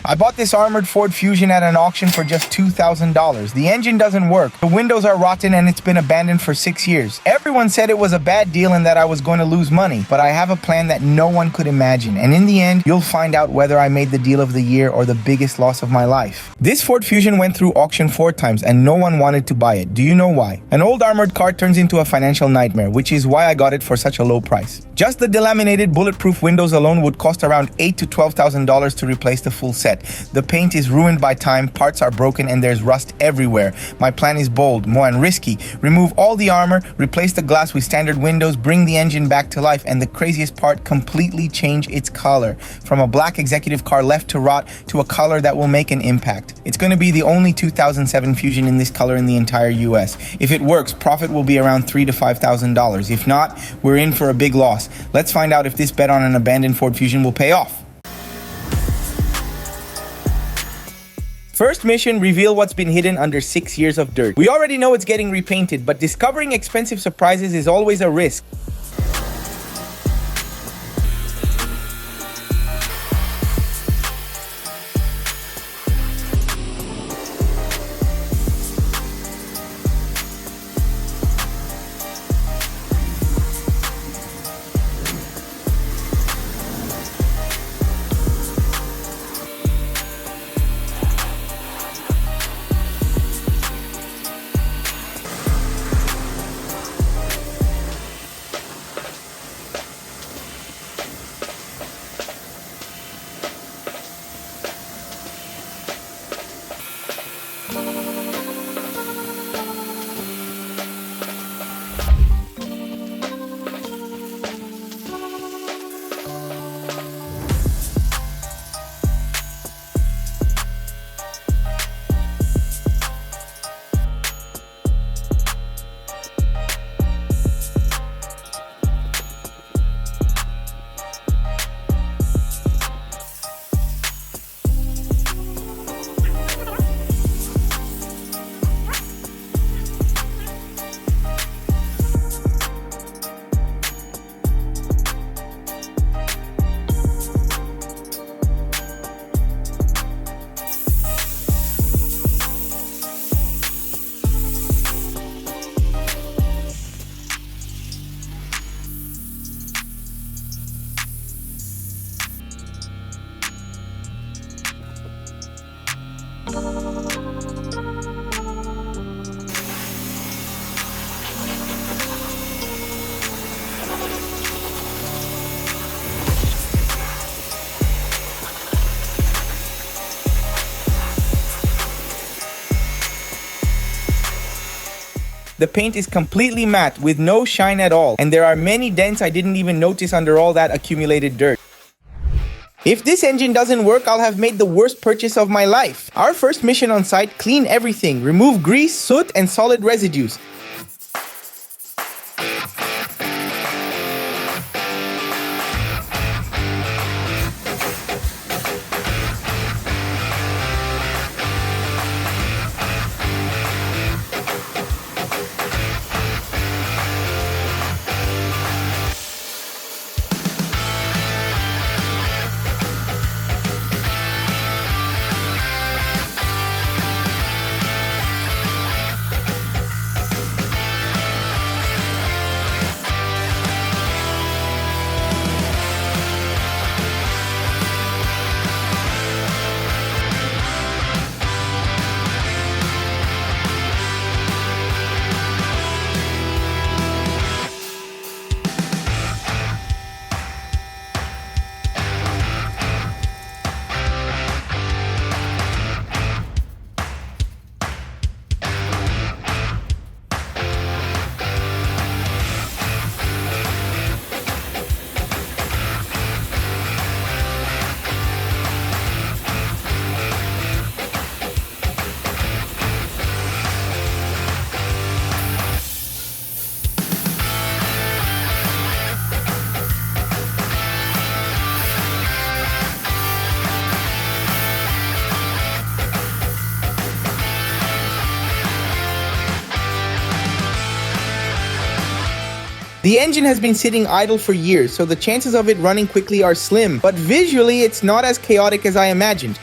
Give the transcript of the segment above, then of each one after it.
I bought this armored Ford Fusion at an auction for just $2,000. The engine doesn't work, the windows are rotten, and it's been abandoned for 6 years. Everyone said it was a bad deal and that I was going to lose money, but I have a plan that no one could imagine, and in the end, you'll find out whether I made the deal of the year or the biggest loss of my life. This Ford Fusion went through auction 4 times and no one wanted to buy it. Do you know why? An old armored car turns into a financial nightmare, which is why I got it for such a low price. Just the delaminated bulletproof windows alone would cost around $8,000 to $12,000 to replace the full set. The paint is ruined by time, parts are broken, and there's rust everywhere. My plan is bold, more and risky. Remove all the armor, replace the glass with standard windows, bring the engine back to life, and the craziest part, completely change its color. From a black executive car left to rot to a color that will make an impact. It's going to be the only 2007 Fusion in this color in the entire US. If it works, profit will be around $3,000 to $5,000. If not, we're in for a big loss. Let's find out if this bet on an abandoned Ford Fusion will pay off. First mission, reveal what's been hidden under 6 years of dirt. We already know it's getting repainted, but discovering expensive surprises is always a risk. The paint is completely matte with no shine at all, and there are many dents I didn't even notice under all that accumulated dirt. If this engine doesn't work, I'll have made the worst purchase of my life. Our first mission on site, clean everything, remove grease, soot, and solid residues. The engine has been sitting idle for years, so the chances of it running quickly are slim, but visually it's not as chaotic as I imagined.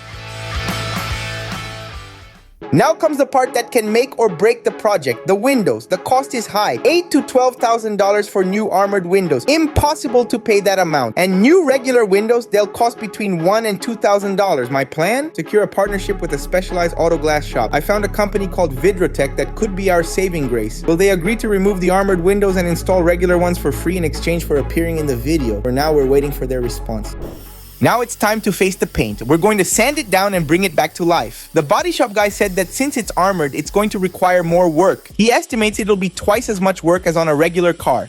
Now comes the part that can make or break the project, the windows. The cost is high, $8,000 to $12,000 for new armored windows. Impossible to pay that amount. And new regular windows, they'll cost between $1,000 and $2,000. My plan? Secure a partnership with a specialized auto glass shop. I found a company called Vidrotech that could be our saving grace. Will they agree to remove the armored windows and install regular ones for free in exchange for appearing in the video? For now, we're waiting for their response. Now it's time to face the paint. We're going to sand it down and bring it back to life. The body shop guy said that since it's armored, it's going to require more work. He estimates it'll be twice as much work as on a regular car.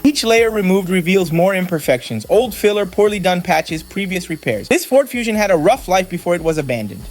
Each layer removed reveals more imperfections, old filler, poorly done patches, previous repairs. This Ford Fusion had a rough life before it was abandoned.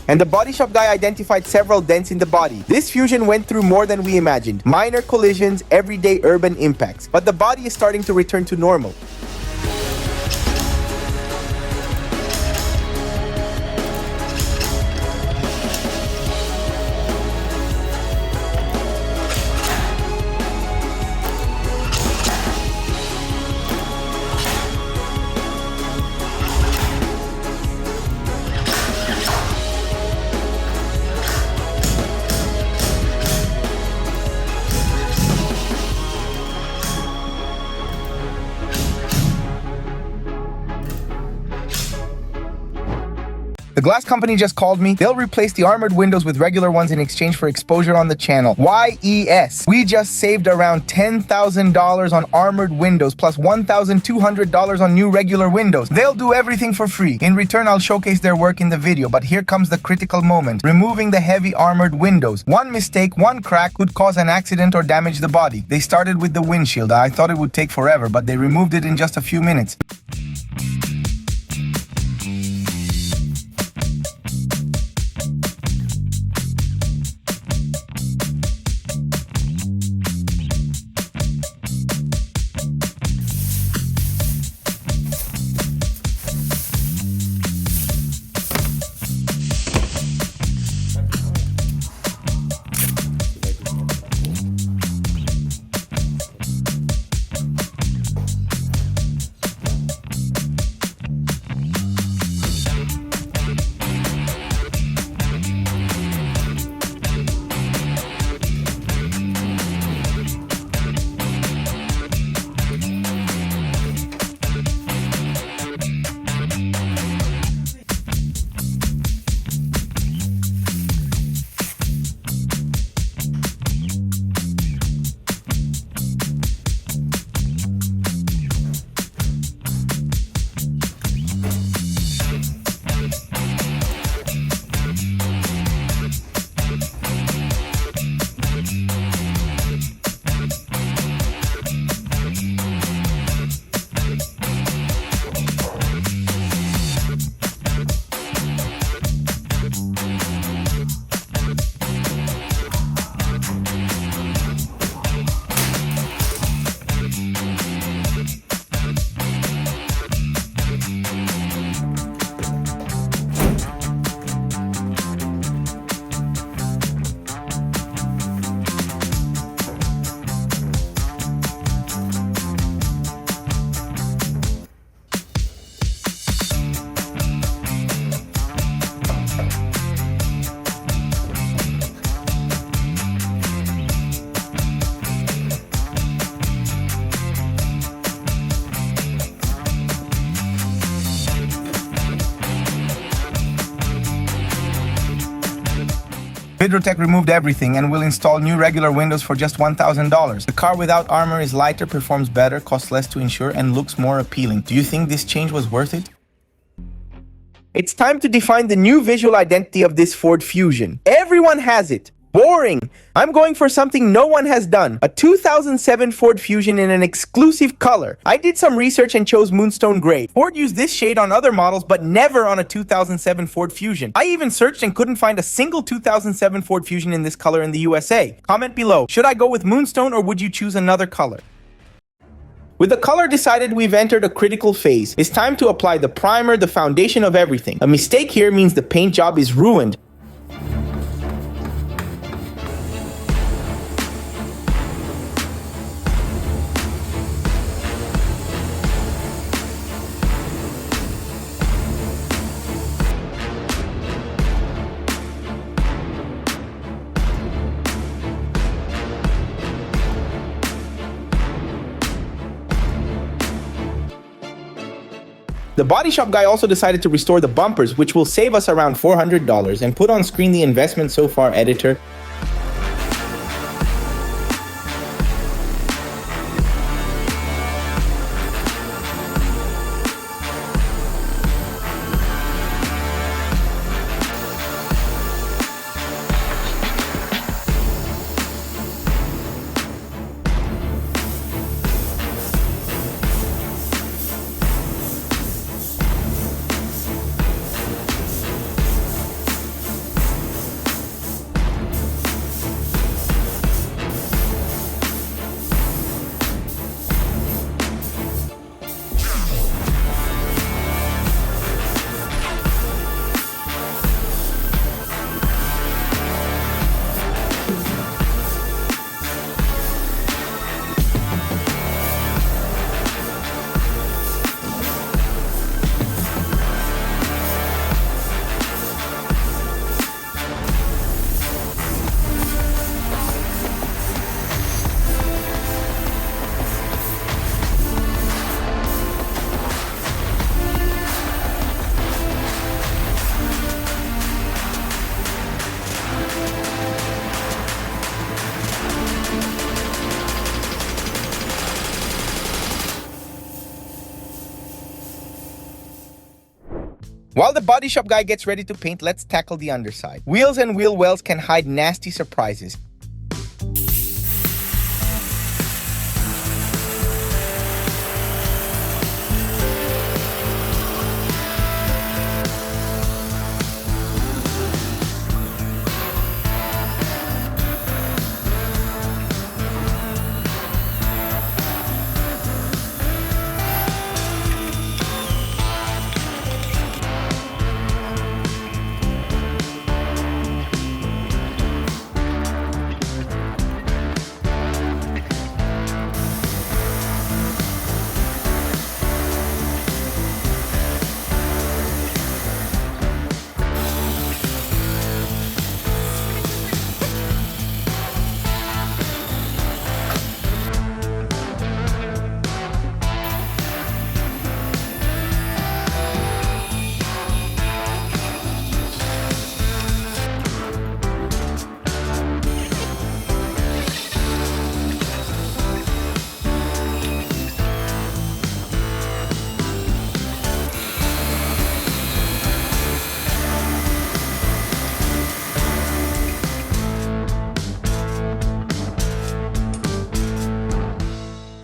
And the body shop guy identified several dents in the body. This Fusion went through more than we imagined. Minor collisions, everyday urban impacts. But the body is starting to return to normal. The glass company just called me. They'll replace the armored windows with regular ones in exchange for exposure on the channel. YES. We just saved around $10,000 on armored windows plus $1,200 on new regular windows. They'll do everything for free. In return, I'll showcase their work in the video, but here comes the critical moment. Removing the heavy armored windows. One mistake, one crack could cause an accident or damage the body. They started with the windshield. I thought it would take forever, but they removed it in just a few minutes. Vidrotech removed everything and will install new regular windows for just $1,000. The car without armor is lighter, performs better, costs less to insure, and looks more appealing. Do you think this change was worth it? It's time to define the new visual identity of this Ford Fusion. Everyone has it. Boring. I'm going for something no one has done. A 2007 Ford Fusion in an exclusive color. I did some research and chose Moonstone Gray. Ford used this shade on other models, but never on a 2007 Ford Fusion. I even searched and couldn't find a single 2007 Ford Fusion in this color in the USA. Comment below. Should I go with Moonstone or would you choose another color? With the color decided, we've entered a critical phase. It's time to apply the primer, the foundation of everything. A mistake here means the paint job is ruined. The body shop guy also decided to restore the bumpers, which will save us around $400, and put on screen the investment so far editor. While the body shop guy gets ready to paint, let's tackle the underside. Wheels and wheel wells can hide nasty surprises.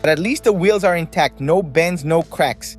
But at least the wheels are intact, no bends, no cracks.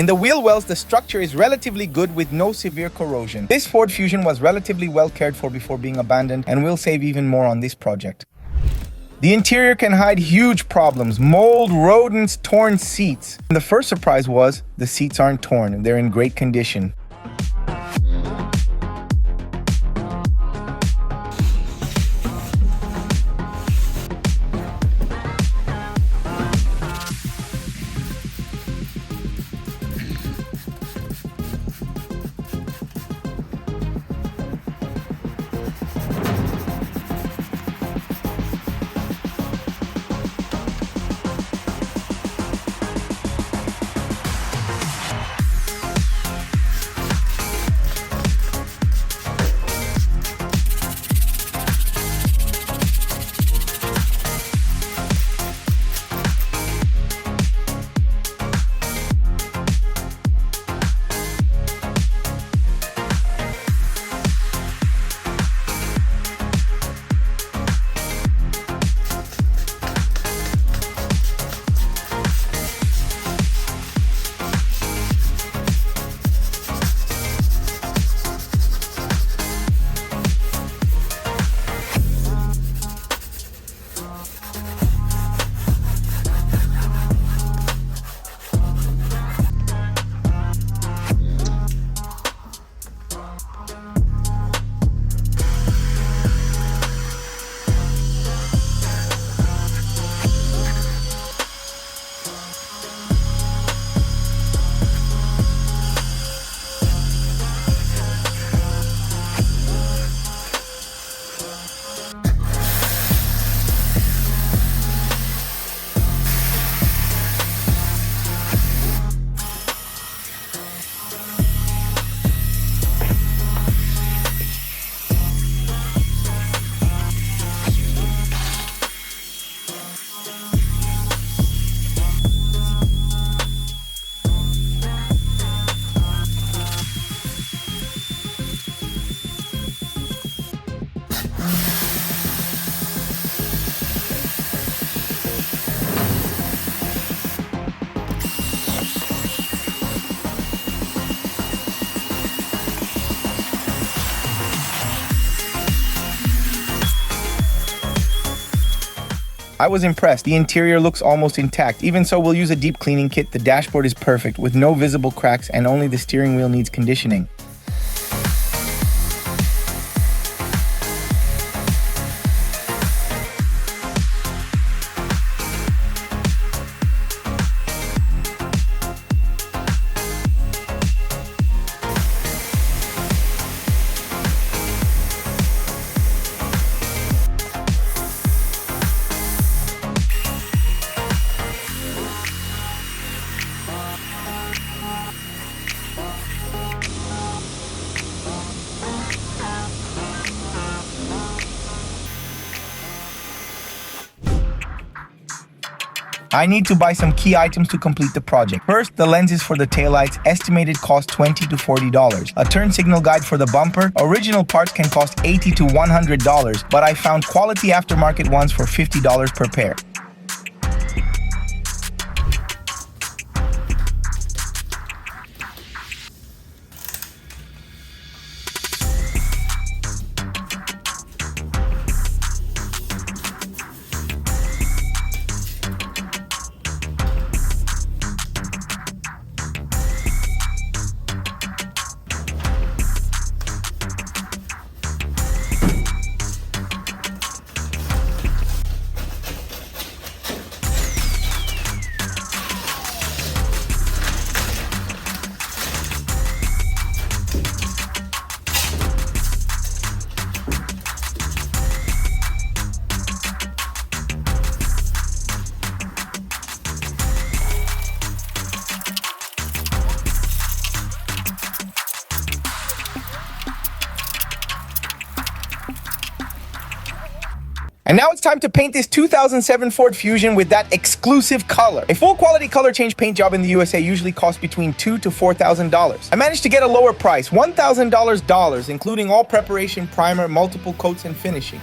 In the wheel wells, the structure is relatively good with no severe corrosion. This Ford Fusion was relatively well cared for before being abandoned and will save even more on this project. The interior can hide huge problems: mold, rodents, torn seats. And the first surprise was the seats aren't torn, they're in great condition. I was impressed. The interior looks almost intact. Even so, we'll use a deep cleaning kit. The dashboard is perfect with no visible cracks, and only the steering wheel needs conditioning. I need to buy some key items to complete the project. First, the lenses for the taillights, estimated cost $20 to $40. A turn signal guide for the bumper. Original parts can cost $80 to $100, but I found quality aftermarket ones for $50 per pair. And now it's time to paint this 2007 Ford Fusion with that exclusive color. A full quality color change paint job in the USA usually costs between $2,000 to $4,000. I managed to get a lower price, $1,000, including all preparation, primer, multiple coats, and finishing.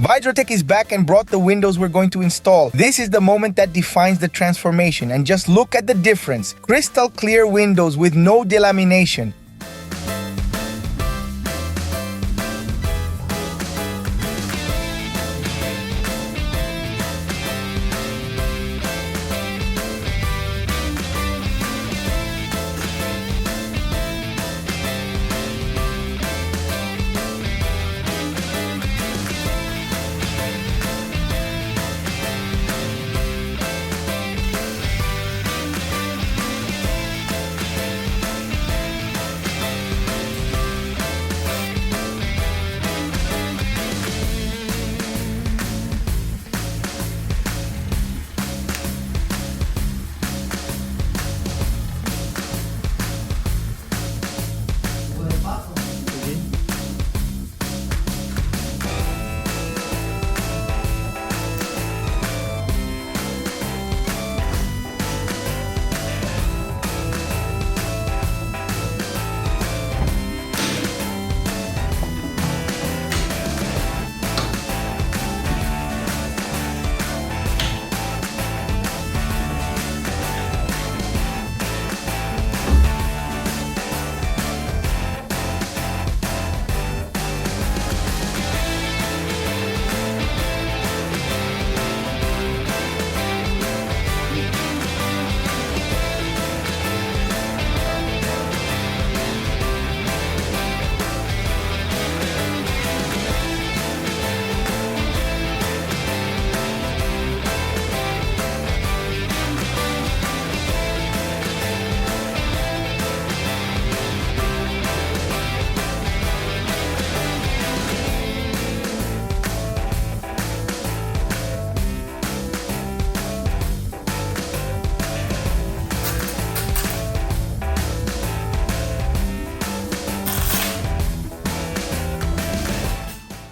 Vidrotech is back and brought the windows we're going to install. This is the moment that defines the transformation, and just look at the difference. Crystal clear windows with no delamination.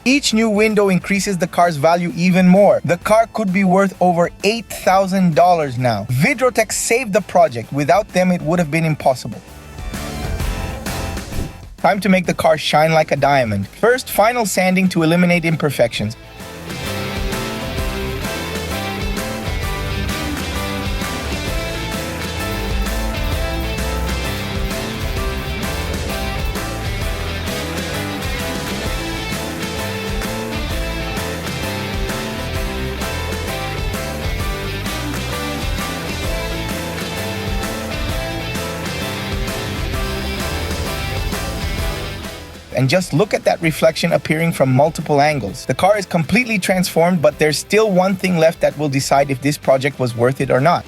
Each new window increases the car's value even more. The car could be worth over $8,000 now. Vidrotech saved the project. Without them, it would have been impossible. Time to make the car shine like a diamond. First, final sanding to eliminate imperfections. And just look at that reflection appearing from multiple angles. The car is completely transformed, but there's still one thing left that will decide if this project was worth it or not.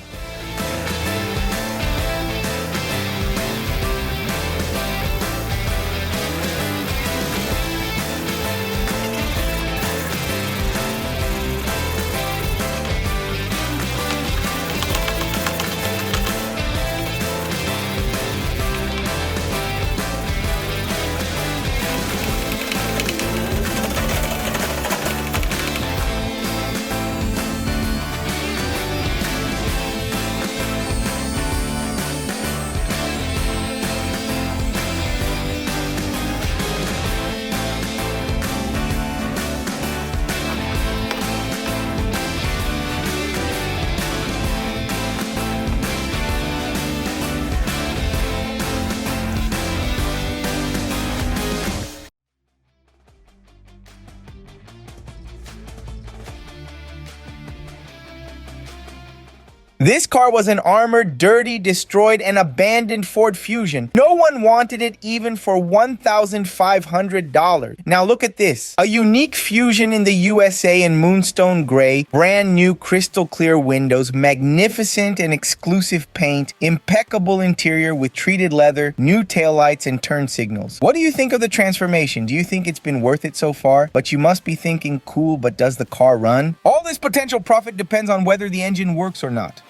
This car was an armored, dirty, destroyed, and abandoned Ford Fusion. No one wanted it even for $1,500. Now look at this. A unique Fusion in the USA in moonstone gray, brand new crystal clear windows, magnificent and exclusive paint, impeccable interior with treated leather, new taillights, and turn signals. What do you think of the transformation? Do you think it's been worth it so far? But you must be thinking, cool, but does the car run? All this potential profit depends on whether the engine works or not.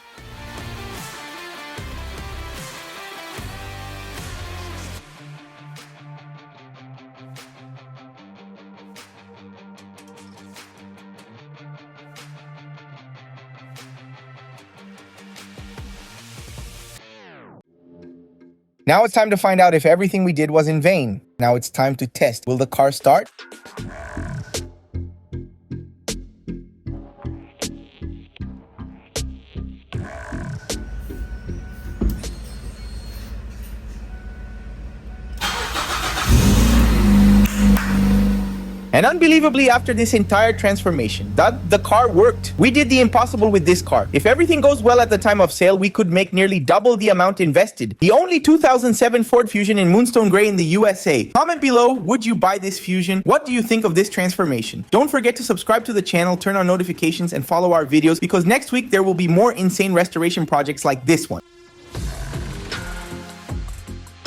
Now it's time to find out if everything we did was in vain. Now it's time to test. Will the car start? And unbelievably, after this entire transformation, the car worked. We did the impossible with this car. If everything goes well at the time of sale, we could make nearly double the amount invested. The only 2007 Ford Fusion in Moonstone Gray in the USA. Comment below, would you buy this Fusion? What do you think of this transformation? Don't forget to subscribe to the channel, turn on notifications, and follow our videos, because next week there will be more insane restoration projects like this one.